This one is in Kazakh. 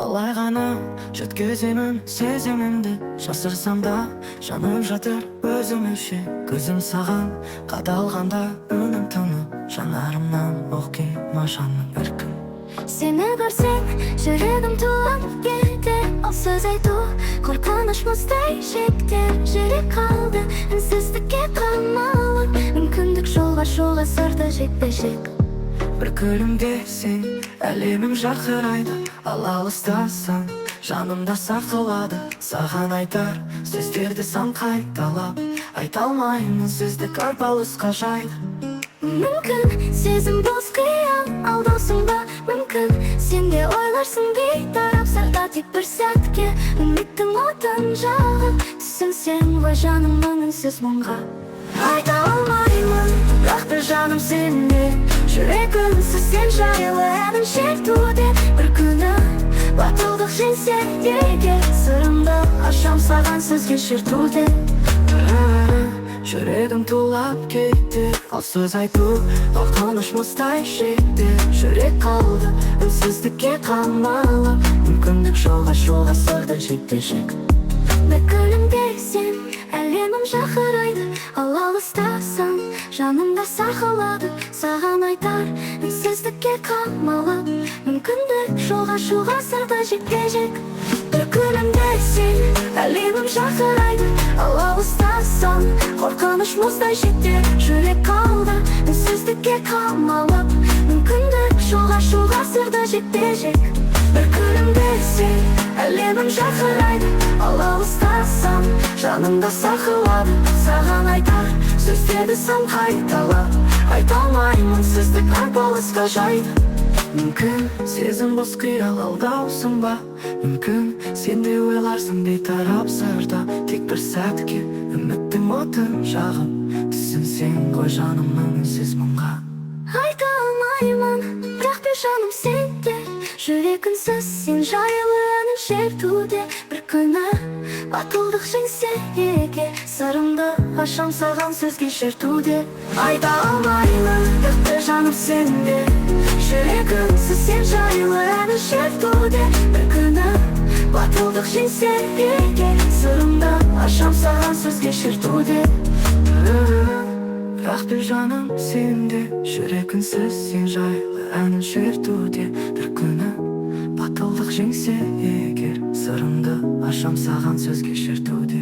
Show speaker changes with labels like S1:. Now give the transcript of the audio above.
S1: алай гана жеткеземін сезімімді. Жасырсам да жаным жатыр өзімше. Көзім саған қадалғанда үнім тынып, жанарымнан оқима жаным еркін.
S2: Сені көрсем жүрегім тулап кетер. Ал сөз айту қорқыныш мұздай шектер. Жүрек қалды үнсіздікке қамалып, мүмкіндік жолға сырды жекпе-жек.
S1: Бір күлімде сен әлемім жарқырайды, ал алыстасаң жанымда сақталады. Саған айтар сөздерді сан қайталап, айта алмаймын сөздік арпалысқа жайды.
S2: Мүмкін сезім бос қиял алдаусың ба, мүмкін сен де ойларсың бейтарап сырда. Тек бір сәтке үміттің отын жағып, түсінсең ғой жанымның үнсіз мұңға. Айта алмаймын, бірақ бір жаным сенде, жүрек үнсіз сен жайлы әнін шертуде. Бір күні батылдық жеңсе егер, сырымды ашам саған сөзге шертуде.
S1: Жүрегім тулап кетті, ал сөз айту қорқыныш мұздай шектер. Жүрек қалды үнсіздікке қамалып, мүмкіндік жолға сырды жекпе-жек.
S2: Бір күлімде сен әлемім жарқырайды, ал алыстасаң жанымда сақылады. Саған айтар үнсіздікке қамалып, мүмкіндік жолға сырды жекпе-жек. Бір күлімде сен әлемім жарқырайды, ал алыстасаң қорқыныш мұздай шектер. Жүрек қалды үнсіздікке қамалып, мүмкіндік жолға сырды жекпе-жек. Бір күлімде сен әлемім жарқырайды, ал алыстасаң жанымда сақылады. Саған айтар сөздерді сан қайталап, айта алмаймын сөздік арпалысқа жайды. Мүмкін сезім бос қиял алдаусың ба, мүмкін сен де ойларсың бейтарап сырда. Тек бір сәтке үміттің отын жағып, түсінсең ғой жанымның үнсіз мұңға. Айта алмаймын, бірақ бір жаным сенде, жүрек үнсіз сен жайлы әнін шертуде. Бір күні батылдық жеңсе егер, сырымды ашам саған сөзге шертуде.
S1: Айта алмаймын, бірақ бір жаным сенде, жүрек үнсіз сен жайлы әнін шертуде. Бір күні батылдық жеңсе егер, сырымды ашам саған сөзге шертуде. Бірақ бір жаным сенде, жүрек үнсіз сен жайлы әнін шертуде. Бір күні батылдық жеңсе егер, сырымды ашам саған сөзге шертуде.